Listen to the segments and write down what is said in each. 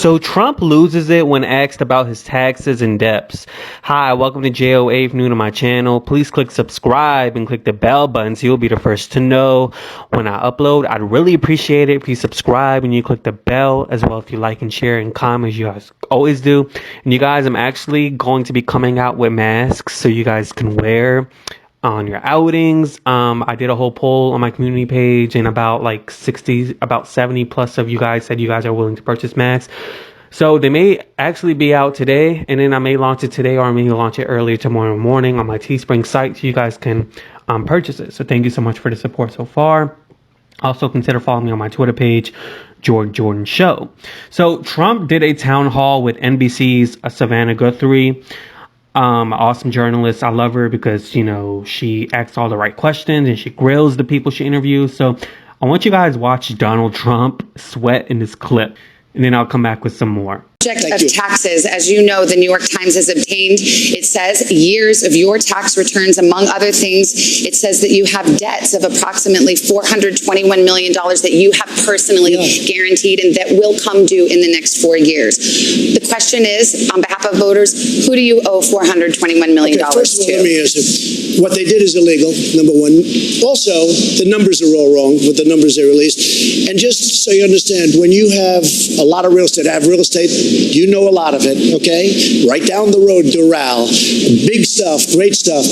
So Trump loses it when asked about his taxes and debts. Hi, welcome to JOA. If new to my channel, please click subscribe and click the bell button so you'll be the first to know when I upload. I'd really appreciate it if you subscribe and you click the bell, as well if you like and share and comment as you guys always do. And you guys, I'm actually going to be coming out with masks so you guys can wear on your outings. I did a whole poll on my community page, and about 70 plus of you guys said you guys are willing to purchase masks. So they may actually be out today, and then I may launch it today, or I may launch it earlier tomorrow morning on my Teespring site so you guys can purchase it. So thank you so much for the support so far. Also consider following me on my Twitter page, George Jordan Show. So Trump did a town hall with NBC's Savannah Guthrie. Awesome journalist. I love her because, you know, she asks all the right questions and she grills the people she interviews. So I want you guys to watch Donald Trump sweat in this clip, and then I'll come back with some more. Of taxes, as you know, the New York Times has obtained. It says years of your tax returns, among other things. It says that you have debts of approximately $421 million that you have personally guaranteed and that will come due in the next 4 years. The question is, on behalf of voters, who do you owe $421 million first of all, to? let me answer. What they did is illegal, number one. Also, the numbers are all wrong with the numbers they released. And just so you understand, when you have a lot of real estate, I have real estate, you know a lot of it, okay? Right down the road, Doral, big stuff, great stuff.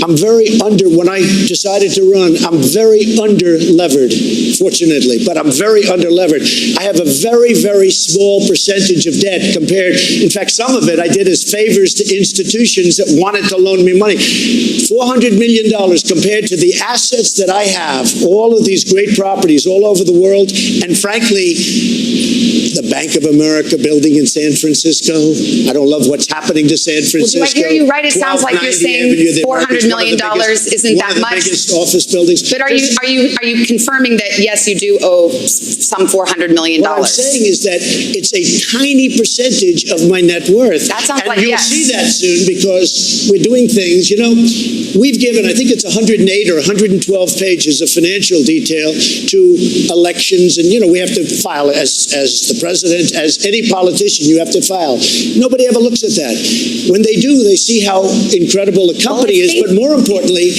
I'm very when I decided to run, I'm very under-levered, fortunately, but I'm very under-levered. I have a very, very small percentage of debt compared, in fact, some of it I did as favors to institutions that wanted to loan me money. $400 million compared to the assets that I have, all of these great properties all over the world, and frankly, the Bank of America building in San Francisco. I don't love what's happening to San Francisco. Well, do I hear you right? It sounds like you're saying $400 million isn't that much. One of the biggest office buildings. But are you confirming that yes, you do owe some $400 million? What I'm saying is that it's a tiny percentage of my net worth. That sounds and like you'll see that soon because we're doing things. You know, we've given, I think it's 108 or 112 pages of financial detail to elections, and you know we have to file as the president, as any politician, you have to file. Nobody ever looks at that. When they do, they see how incredible the company is, but more importantly,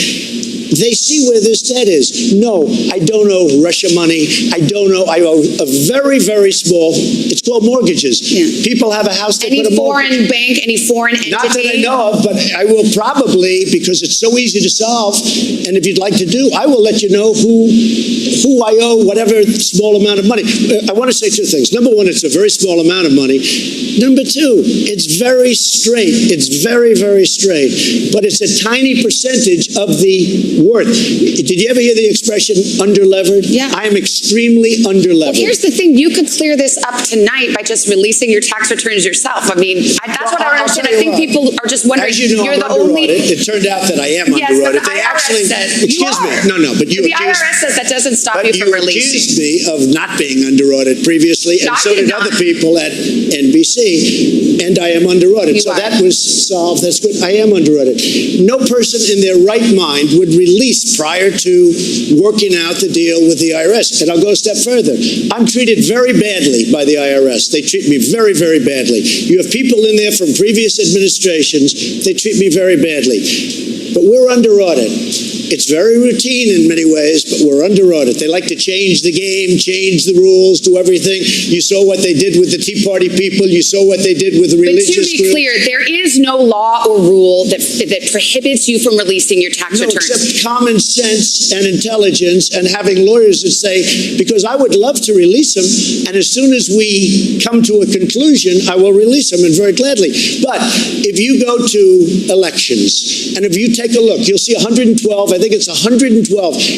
they see where this debt is. No, I don't owe Russia money. I don't owe. I owe a very, very small. It's called mortgages. Yeah. People have a house. Any foreign bank, any foreign entity. Not that I know of, but I will probably, because it's so easy to solve. And if you'd like to do, I will let you know who I owe whatever small amount of money. I want to say two things. Number one, it's a very small amount of money. Number two, it's very straight. It's very, very straight. But it's a tiny percentage of the worth. Did you ever hear the expression under-levered? Yeah. I am extremely under-levered. Well, here's the thing. You could clear this up tonight by just releasing your tax returns yourself. I mean, that's what I understand. I think people are just wondering. As you know, you're I'm the only. It turned out that I am underwritten. They actually says excuse me. No, but you the IRS says that doesn't stop you but from releasing. accused me of not being under-audited previously, and so did other people at NBC, and I am under-audited. So that was solved. That's good. I am under-audited. No person in their right mind would release prior to working out the deal with the IRS. And I'll go a step further. I'm treated very badly by the IRS. They treat me very, very badly. You have people in there from previous administrations. They treat me very badly. But we're under audit. It's very routine in many ways, but we're under audit. They like to change the game, change the rules, do everything. You saw what they did with the Tea Party people. You saw what they did with the religious groups. But to be clear, there is no law or rule that prohibits you from releasing your tax returns. Except common sense and intelligence and having lawyers that say, because I would love to release them, and as soon as we come to a conclusion, I will release them, and very gladly. But if you go to elections, and if you take a look, you'll see 112, I think it's 112.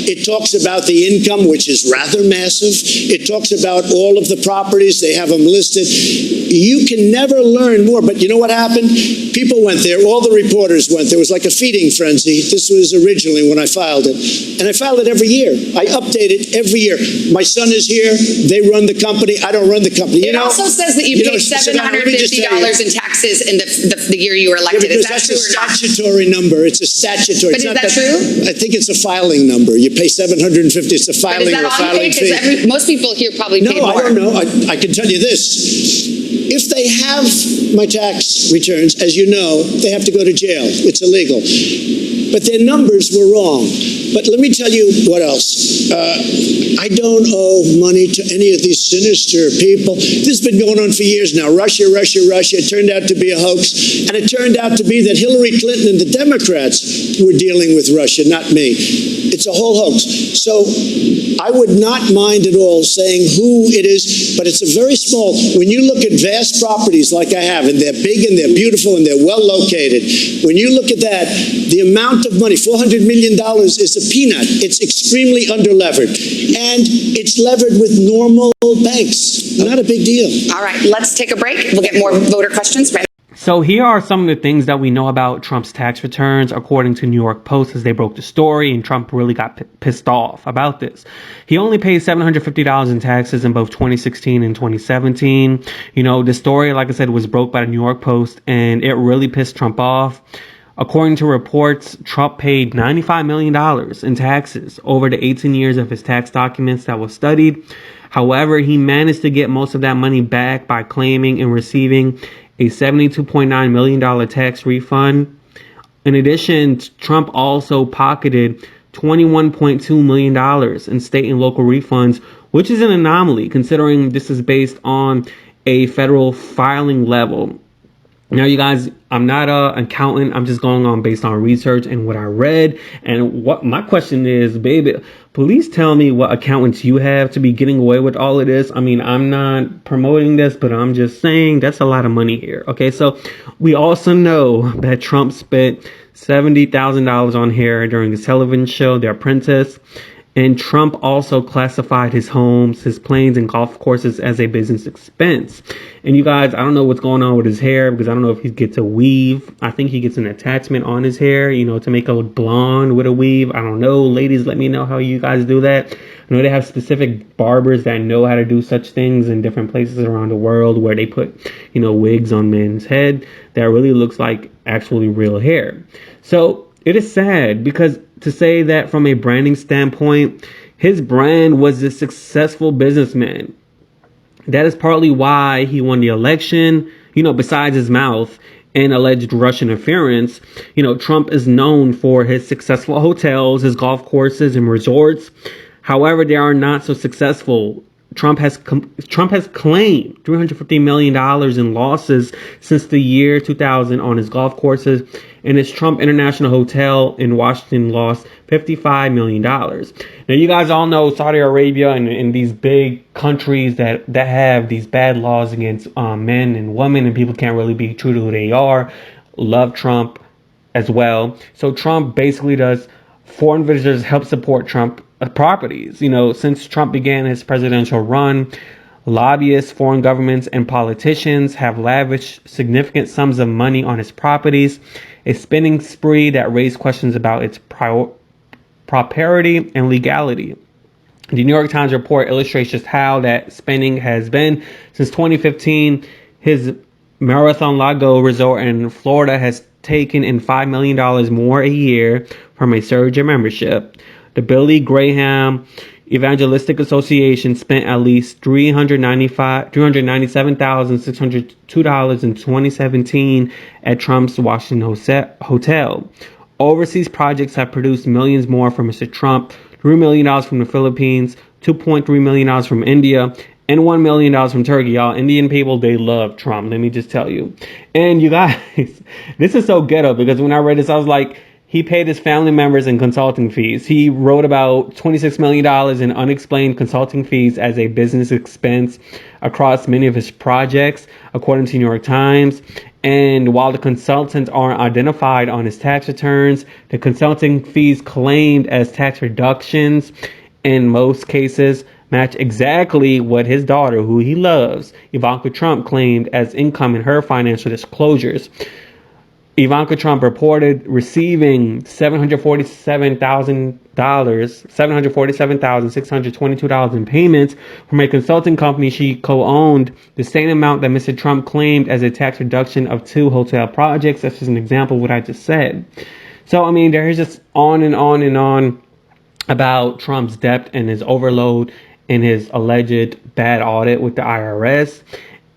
It talks about the income, which is rather massive. It talks about all of the properties. They have them listed. You can never learn more. But you know what happened? People went there. All the reporters went. There was like a feeding frenzy. This was originally when I filed it. And I filed it every year. I update it every year. My son is here. They run the company. I don't run the company. It also says that you paid $750 in taxes in the year you were elected. Is that true or not? That's a statutory number. It's a statutory. But is that true? I think it's a filing number. You pay $750. It's a But is filing that or all you filing pay? fee. Because most people here probably No, paid more. I don't know. I can tell you this. If they have my tax returns, as you know, they have to go to jail. It's illegal. But their numbers were wrong. But let me tell you what else. I don't owe money to any of these sinister people. This has been going on for years now. Russia, Russia, Russia. It turned out to be a hoax. And it turned out to be that Hillary Clinton and the Democrats were dealing with Russia, not me. It's a whole hoax. So I would not mind at all saying who it is, but it's a very small. When you look at vast properties like I have, and they're big and they're beautiful and they're well located, when you look at that, the amount of money, $400 million, is a peanut. It's extremely underlevered. And it's levered with normal banks. Not a big deal. All right, let's take a break. We'll get more voter questions right. So here are some of the things that we know about Trump's tax returns, according to New York Post, as they broke the story, and Trump really got pissed off about this. He only paid $750 in taxes in both 2016 and 2017. You know, the story, like I said, was broke by the New York Post, and it really pissed Trump off. According to reports, Trump paid $95 million in taxes over the 18 years of his tax documents that was studied. However, he managed to get most of that money back by claiming and receiving a $72.9 million tax refund. In addition, Trump also pocketed $21.2 million in state and local refunds, which is an anomaly considering this is based on a federal filing level. Now, you guys, I'm not an accountant. I'm just going on based on research and what I read. And what my question is, baby, please tell me what accountants you have to be getting away with all of this. I mean, I'm not promoting this, but I'm just saying that's a lot of money here. Okay, so we also know that Trump spent $70,000 on hair during his television show, The Apprentice. And Trump also classified his homes, his planes, and golf courses as a business expense. And you guys, I don't know what's going on with his hair, because I don't know if he gets a weave. I think he gets an attachment on his hair, you know, to make it look blonde with a weave. I don't know. Ladies, let me know how you guys do that. I know they have specific barbers that know how to do such things in different places around the world where they put, you know, wigs on men's head that really looks like actually real hair. So it is sad, because to say that from a branding standpoint, his brand was a successful businessman. That is partly why he won the election. You know, besides his mouth and alleged Russian interference, you know, Trump is known for his successful hotels, his golf courses, and resorts. However, they are not so successful. Trump has claimed $350 million in losses since the year 2000 on his golf courses, and his Trump International Hotel in Washington lost $55 million. Now, you guys all know Saudi Arabia and these big countries that have these bad laws against men and women, and people can't really be true to who they are, love Trump as well. So Trump basically does foreign visitors help support Trump properties. You know, since Trump began his presidential run, lobbyists, foreign governments, and politicians have lavished significant sums of money on his properties, a spending spree that raised questions about its propriety and legality. The New York Times report illustrates just how that spending has been. Since 2015, his Mar-a-Lago resort in Florida has taken in $5 million more a year from a surge in membership. The Billy Graham Evangelistic Association spent at least $397,602 in 2017 at Trump's Washington hotel. Overseas projects have produced millions more from Mr. Trump: $3 million from the Philippines, $2.3 million from India, and $1 million from Turkey. Y'all, Indian people, they love Trump. Let me just tell you. And you guys, this is so ghetto, because when I read this, I was like, he paid his family members in consulting fees. He wrote about $26 million in unexplained consulting fees as a business expense across many of his projects, according to New York Times. And while the consultants aren't identified on his tax returns, the consulting fees claimed as tax reductions in most cases match exactly what his daughter, who he loves, Ivanka Trump, claimed as income in her financial disclosures. Ivanka Trump reported receiving $747,622 in payments from a consulting company she co-owned, the same amount that Mr. Trump claimed as a tax reduction of 2 hotel projects. That's just an example of what I just said. So, I mean, there's just on and on and on about Trump's debt and his overload and his alleged bad audit with the IRS.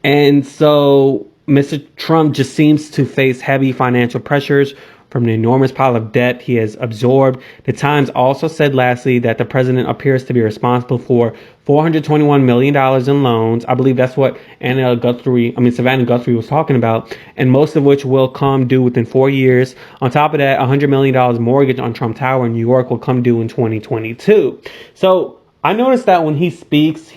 And so Mr. Trump just seems to face heavy financial pressures from the enormous pile of debt he has absorbed. The Times also said lastly that the president appears to be responsible for $421 million in loans. I believe that's what Savannah Guthrie was talking about, and most of which will come due within 4 years. On top of that, $100 million mortgage on Trump Tower in New York will come due in 2022. So I noticed that when he speaks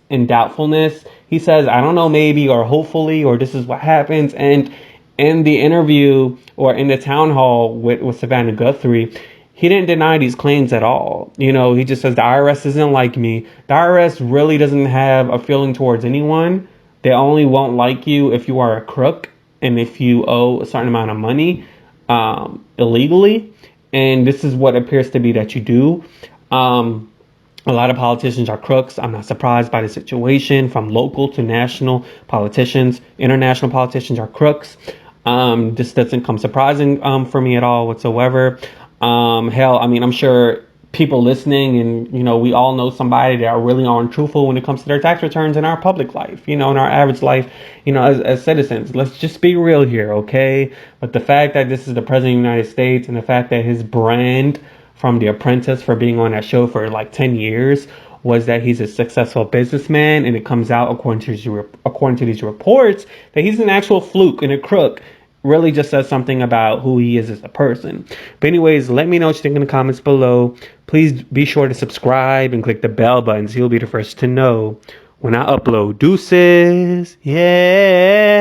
in doubtfulness. He says, I don't know, maybe, or hopefully, or this is what happens. And in the interview or in the town hall with Savannah Guthrie, he didn't deny these claims at all. You know, he just says the IRS isn't like me. The IRS really doesn't have a feeling towards anyone. They only won't like you if you are a crook and if you owe a certain amount of money illegally. And this is what appears to be that you do. A lot of politicians are crooks. I'm not surprised by the situation, from local to national politicians. International politicians are crooks. This doesn't come surprising for me at all whatsoever. Hell, I mean, I'm sure people listening and, you know, we all know somebody that are really untruthful when it comes to their tax returns in our public life, you know, in our average life, you know, as citizens. Let's just be real here, okay? But the fact that this is the president of the United States and the fact that his brand from The Apprentice for being on that show for like 10 years was that he's a successful businessman, and it comes out according to these reports that he's an actual fluke and a crook, really just says something about who he is as a person. But anyways, let me know what you think in the comments below. Please be sure to subscribe and click the bell button so you'll be the first to know when I upload. Deuces. Yay.